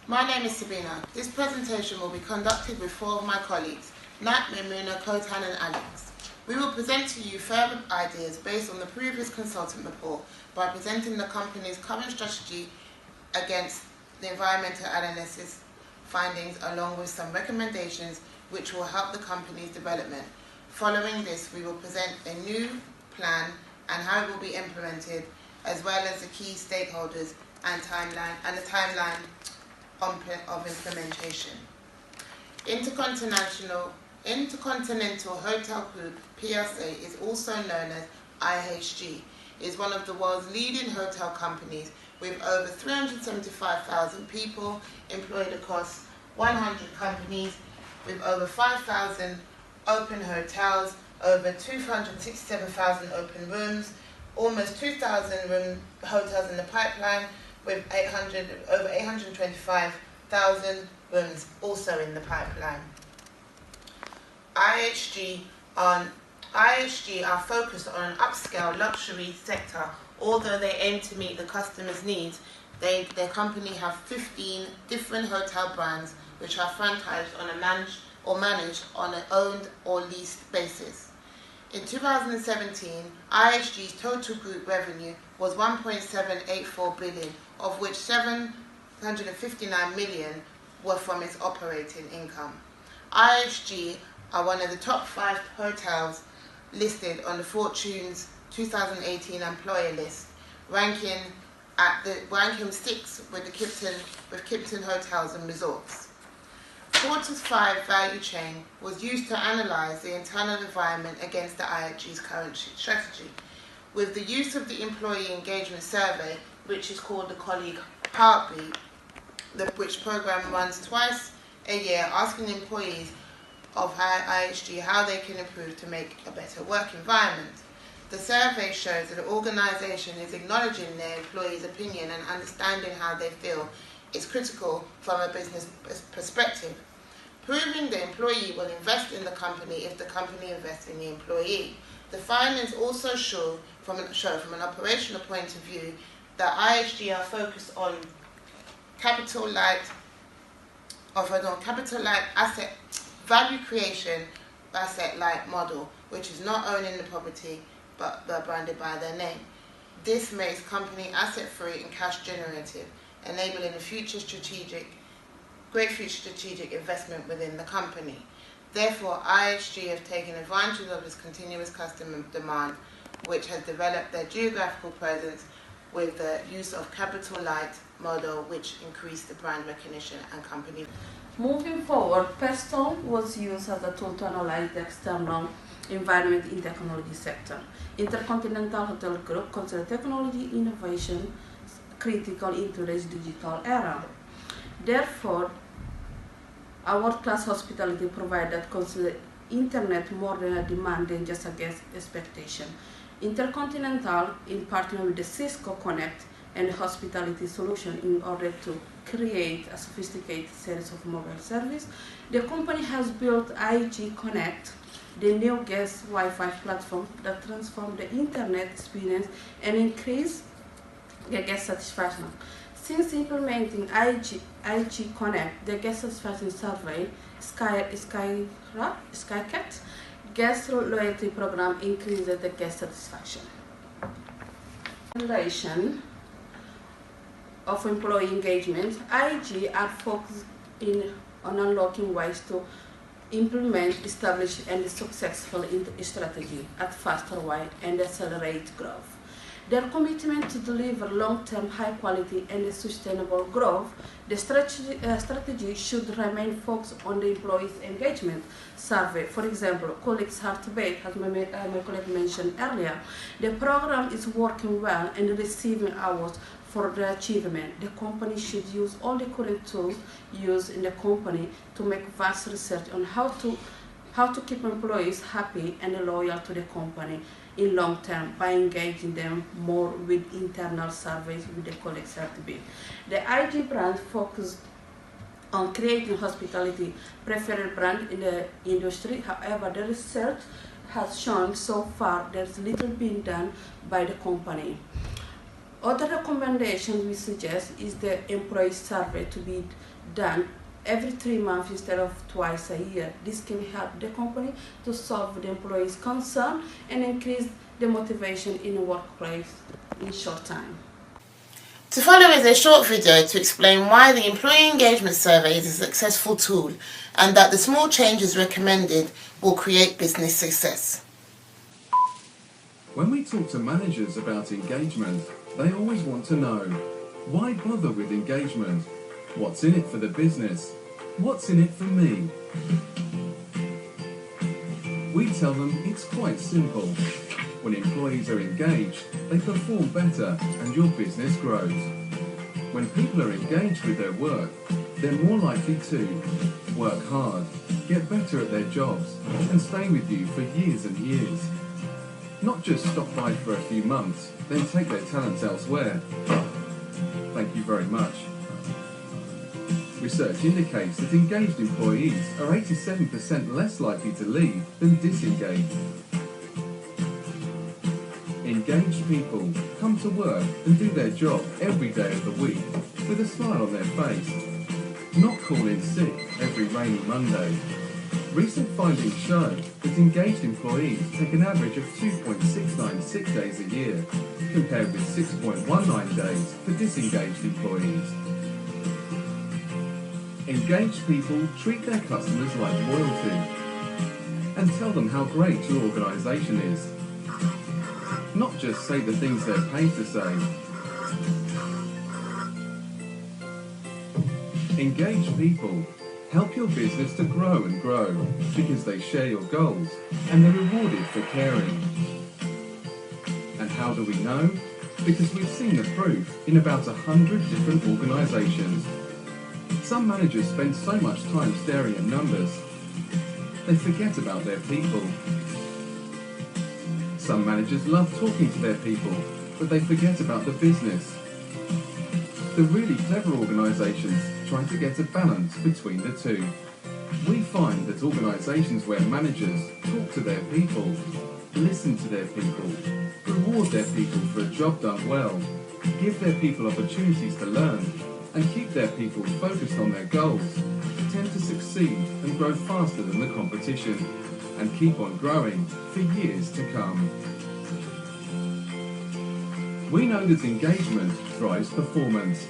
My name is Sabina. This presentation will be conducted with four of my colleagues, Nat, Mimuna, Kotan and Alex. We will present to you further ideas based on the previous consultant report by presenting the company's current strategy against the environmental analysis findings along with some recommendations which will help the company's development. Following this, we will present a new plan and how it will be implemented, as well as the key stakeholders and the timeline of implementation. Intercontinental Hotel Group PLC is also known as IHG. It is one of the world's leading hotel companies with over 375,000 people employed across 100 companies, with over 5,000 open hotels, over 267,000 open rooms, almost 2,000 hotels in the pipeline, with over 825,000 rooms also in the pipeline. IHG are focused on an upscale luxury sector. Although they aim to meet the customers' needs, their company have 15 different hotel brands which are franchised managed on an owned or leased basis. In 2017, IHG's total group revenue was 1.784 billion, of which 759 million were from its operating income. IHG are one of the top 5 hotels listed on the Fortune's 2018 employer list, ranking 6 with Kimpton Hotels and Resorts. Porter's 5 value chain was used to analyse the internal environment against the IHG's current strategy. With the use of the employee engagement survey, which is called the Colleague Heartbeat, which program runs twice a year, asking employees of IHG how they can improve to make a better work environment. The survey shows that the organisation is acknowledging their employees' opinion and understanding how they feel is critical from a business perspective, proving the employee will invest in the company if the company invests in the employee. The findings also show from an operational point of view that IHG are focused on capital light asset value creation, asset light model, which is not owning the property but they're branded by their name. This makes company asset free and cash generative, enabling great future strategic investment within the company. Therefore, IHG have taken advantage of this continuous customer demand, which has developed their geographical presence with the use of capital light model, which increased the brand recognition and company. Moving forward, Pestone was used as a tool to analyze the external environment in the technology sector. Intercontinental Hotel Group considers technology innovation critical in today's digital era. Therefore, a world-class hospitality provider considers internet more than a demand than just a guest expectation. Intercontinental, in partnership with the Cisco Connect and the hospitality solution in order to create a sophisticated series of mobile service, the company has built IHG Connect, the new guest Wi-Fi platform that transforms the internet experience and increase the guest satisfaction. Since implementing IHG Connect, the guest satisfaction survey, Skycat, guest loyalty program increased the guest satisfaction. Relation of employee engagement, IHG are focused on unlocking ways to implement, establish, and successful strategy at faster way and accelerate growth. Their commitment to deliver long-term high quality and sustainable growth, the strategy should remain focused on the employees' engagement survey. For example, colleagues Heartbeat, as my colleague mentioned earlier, the program is working well and receiving awards for the achievement. The company should use all the current tools used in the company to make vast research on how to keep employees happy and loyal to the company in long term by engaging them more with internal surveys with the colleagues Heartbeat. The IHG brand focused on creating hospitality preferred brand in the industry. However, the research has shown so far there's little being done by the company. Other recommendations we suggest is the employee survey to be done every 3 months instead of twice a year. This can help the company to solve the employee's concern and increase the motivation in the workplace in short time. To follow is a short video to explain why the Employee Engagement Survey is a successful tool and that the small changes recommended will create business success. When we talk to managers about engagement, they always want to know, why bother with engagement? What's in it for the business? What's in it for me? We tell them it's quite simple. When employees are engaged, they perform better and your business grows. When people are engaged with their work, they're more likely to work hard, get better at their jobs, and stay with you for years and years. Not just stop by for a few months, then take their talents elsewhere. Thank you very much. Research indicates that engaged employees are 87% less likely to leave than disengaged. Engaged people come to work and do their job every day of the week with a smile on their face, not call in sick every rainy Monday. Recent findings show that engaged employees take an average of 2.69 sick days a year, compared with 6.19 days for disengaged employees. Engaged people treat their customers like royalty and tell them how great your organisation is. Not just say the things they're paid to say. Engaged people help your business to grow and grow because they share your goals and they're rewarded for caring. And how do we know? Because we've seen the proof in about 100 different organisations. Some managers spend so much time staring at numbers, they forget about their people. Some managers love talking to their people, but they forget about the business. The really clever organisations try to get a balance between the two. We find that organisations where managers talk to their people, listen to their people, reward their people for a job done well, give their people opportunities to learn, and keep their people focused on their goals, tend to succeed and grow faster than the competition, and keep on growing for years to come. We know that engagement drives performance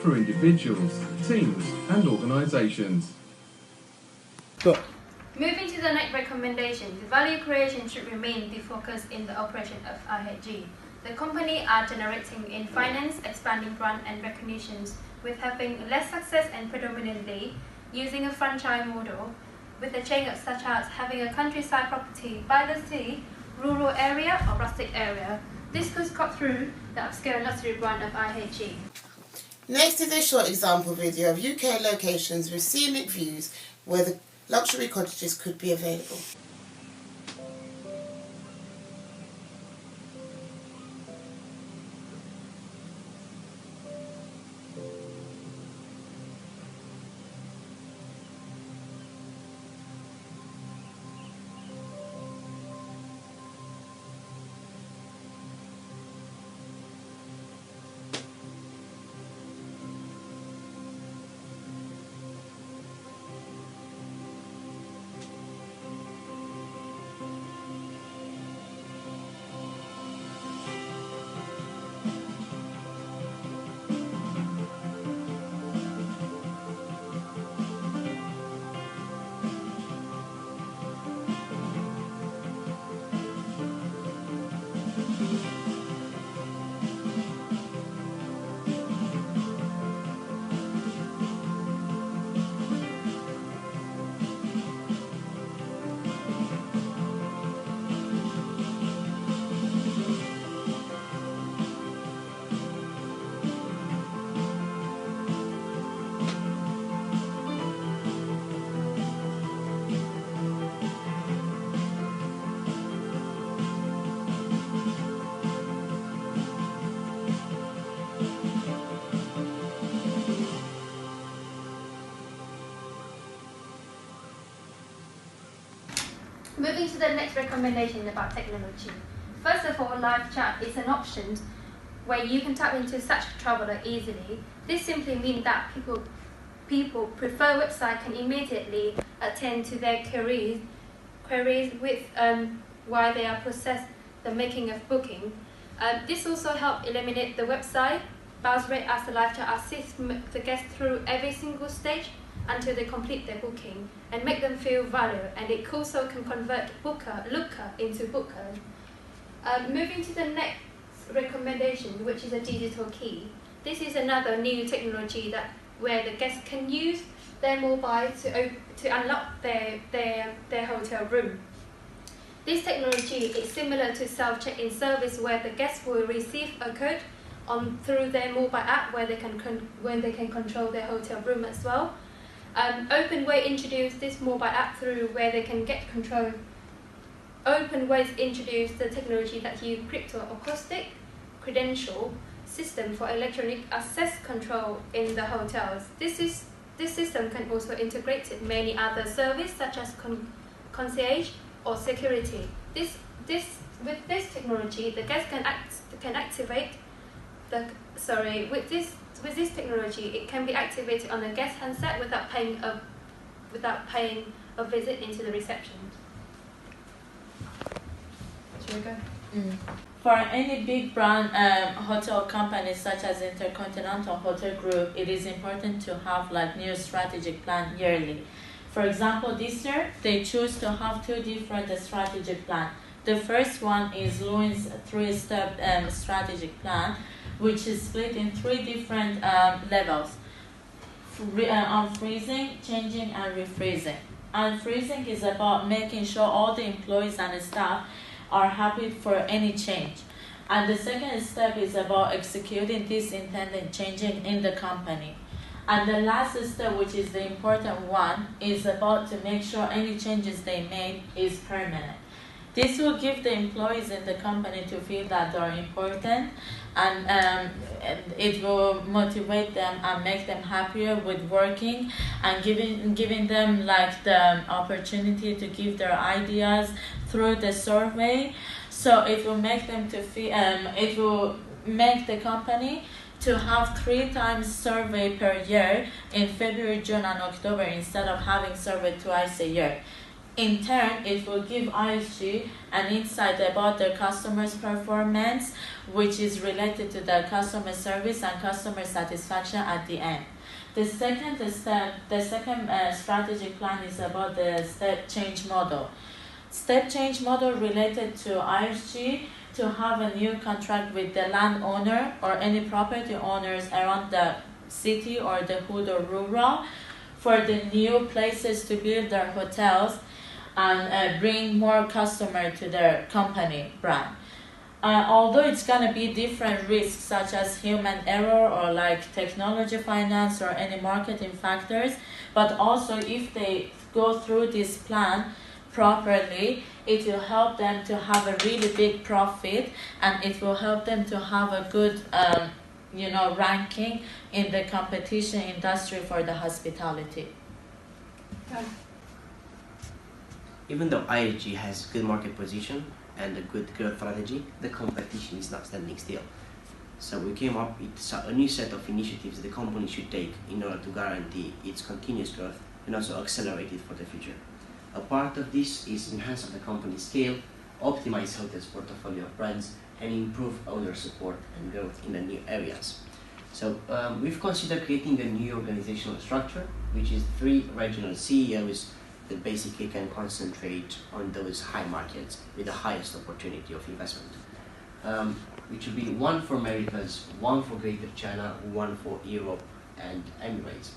for individuals, teams and organisations. Moving to the next recommendation, the value creation should remain the focus in the operation of IHG. The company are generating in finance, expanding brand and recognitions, with having less success and predominantly using a franchise model, with a chain such as having a countryside property by the sea, rural area or rustic area. This could cut through the upscale luxury brand of IHG. Next is a short example video of UK locations with scenic views where the luxury cottages could be available. Moving to the next recommendation about technology. First of all, live chat is an option where you can tap into such a traveler easily. This simply means that people prefer website can immediately attend to their queries with while they are process the making of booking. This also helps eliminate the website bounce rate as the live chat assists the guests through every single stage until they complete their booking and make them feel value, and it also can convert looker into booker. Moving to the next recommendation, which is a digital key. This is another new technology where the guests can use their mobile to unlock their hotel room. This technology is similar to self-check-in service where the guests will receive a code through their mobile app where they can control their hotel room as well. Openway introduced this mobile app through where they can get control. Openways introduced the technology that uses crypto-acoustic credential system for electronic access control in the hotels. This system can also integrate with many other services such as concierge or security. With this technology, the guest can activate with this technology, it can be activated on the guest handset without paying a visit into the reception. Should we go? For any big brand hotel companies such as Intercontinental Hotel Group, it is important to have new strategic plan yearly. For example, this year they choose to have 2 different strategic plans. The first one is Louis' 3-step strategic plan, which is split in 3 different levels: unfreezing, changing, and refreezing. Unfreezing is about making sure all the employees and staff are happy for any change. And the second step is about executing this intended changing in the company. And the last step, which is the important one, is about to make sure any changes they made is permanent. This will give the employees in the company to feel that they are important, and it will motivate them and make them happier with working, and giving them the opportunity to give their ideas through the survey. So it will make them to feel. It will make the company to have 3 times survey per year in February, June, and October instead of having survey twice a year. In turn, it will give IHG an insight about their customers' performance, which is related to their customer service and customer satisfaction at the end. The second strategic plan is about the step change model. Step change model related to IHG to have a new contract with the landowner or any property owners around the city or the hood or rural for the new places to build their hotels and bring more customer to their company brand. Although it's gonna be different risks such as human error or technology finance or any marketing factors, but also if they go through this plan properly, it will help them to have a really big profit, and it will help them to have a good ranking in the competition industry for the hospitality. Even though IHG has good market position and a good growth strategy, the competition is not standing still. So we came up with a new set of initiatives the company should take in order to guarantee its continuous growth and also accelerate it for the future. A part of this is enhance the company's scale, optimize hotels' portfolio of brands, and improve owner support and growth in the new areas. So we've considered creating a new organizational structure, which is 3 regional CEOs that basically can concentrate on those high markets with the highest opportunity of investment, which will be 1 for Americas, 1 for Greater China, 1 for Europe and Emirates.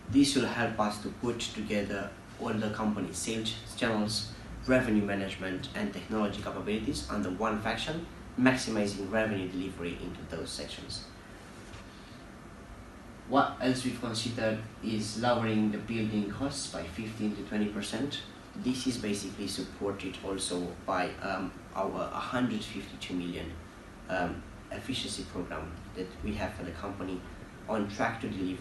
This will help us to put together all the company's sales channels, revenue management and technology capabilities under one faction, maximizing revenue delivery into those sections. What else we've considered is lowering the building costs by 15 to 20%. This is basically supported also by our 152 million efficiency program that we have for the company on track to be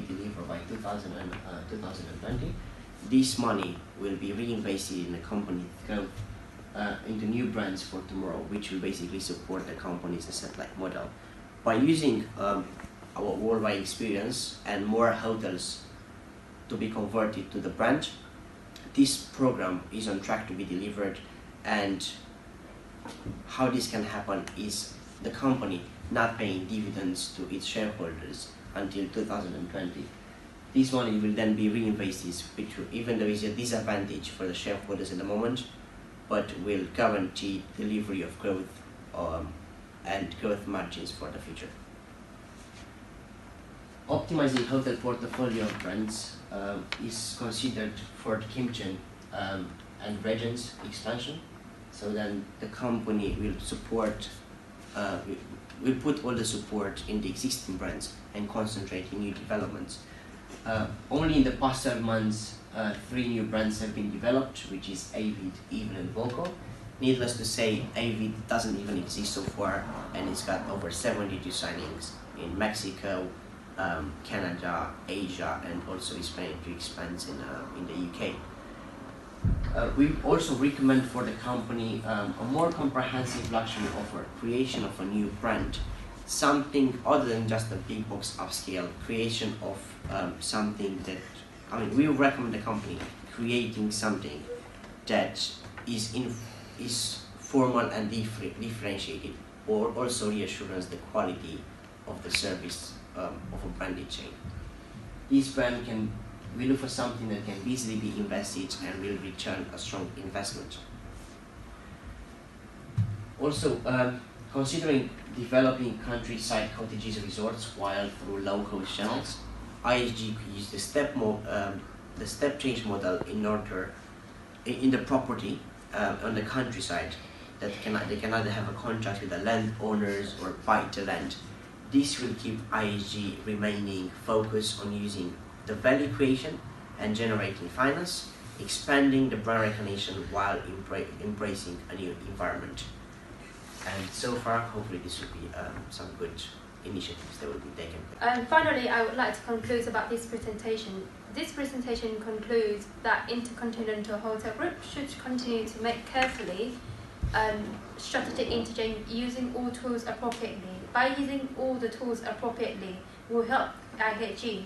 delivered by 2020. This money will be reinvested in the company's growth into new brands for tomorrow, which will basically support the company's asset-light model. By using our worldwide experience and more hotels to be converted to the brand, this program is on track to be delivered. And how this can happen is the company not paying dividends to its shareholders until 2020. This money will then be reinvested, which even though is a disadvantage for the shareholders at the moment, but will guarantee delivery of growth and growth margins for the future. Optimizing hotel portfolio of brands is considered for the Kimchen and Regents expansion. So then the company will support, will put all the support in the existing brands and concentrate in new developments. Only in the past 12 months, 3 new brands have been developed, which is Avid, Even and Voco. Needless to say, Avid doesn't even exist so far, and it's got over 72 signings in Mexico, Canada, Asia, and also is planning to expand in the UK. We also recommend for the company a more comprehensive luxury offer, creation of a new brand, something other than just a big box upscale, creation of something that, I mean, we recommend the company creating something that is formal and differentiated, or also reassures the quality of the service of a branded chain. This brand we look for something that can easily be invested and will return a strong investment. Also, considering developing countryside cottages resorts while through low-cost channels, IHG could use the step change model in the property on the countryside that they can either have a contract with the landowners or buy the land. This will keep IHG remaining focused on using the value creation and generating finance, expanding the brand recognition while embracing a new environment. And so far, hopefully this will be some good initiatives that will be taken. And finally, I would like to conclude about this presentation. This presentation concludes that Intercontinental Hotel Group should continue to make carefully strategic interchange using all tools appropriately. By using all the tools appropriately will help IHG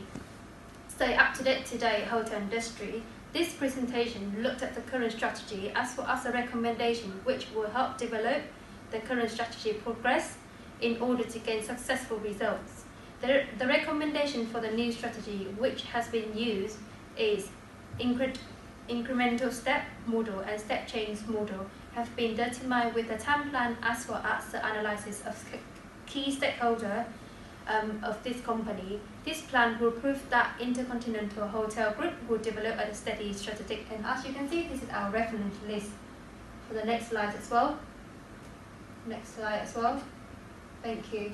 stay up to date today hotel industry. This presentation looked at the current strategy as well as a recommendation which will help develop the current strategy progress in order to gain successful results. The recommendation for the new strategy which has been used is incremental step model and step change model have been determined with the time plan as well as the analysis of key stakeholders of this company. This plan will prove that Intercontinental Hotel Group will develop a steady strategic, and as you can see, this is our reference list for the next slide as well. Next slide as well. Thank you.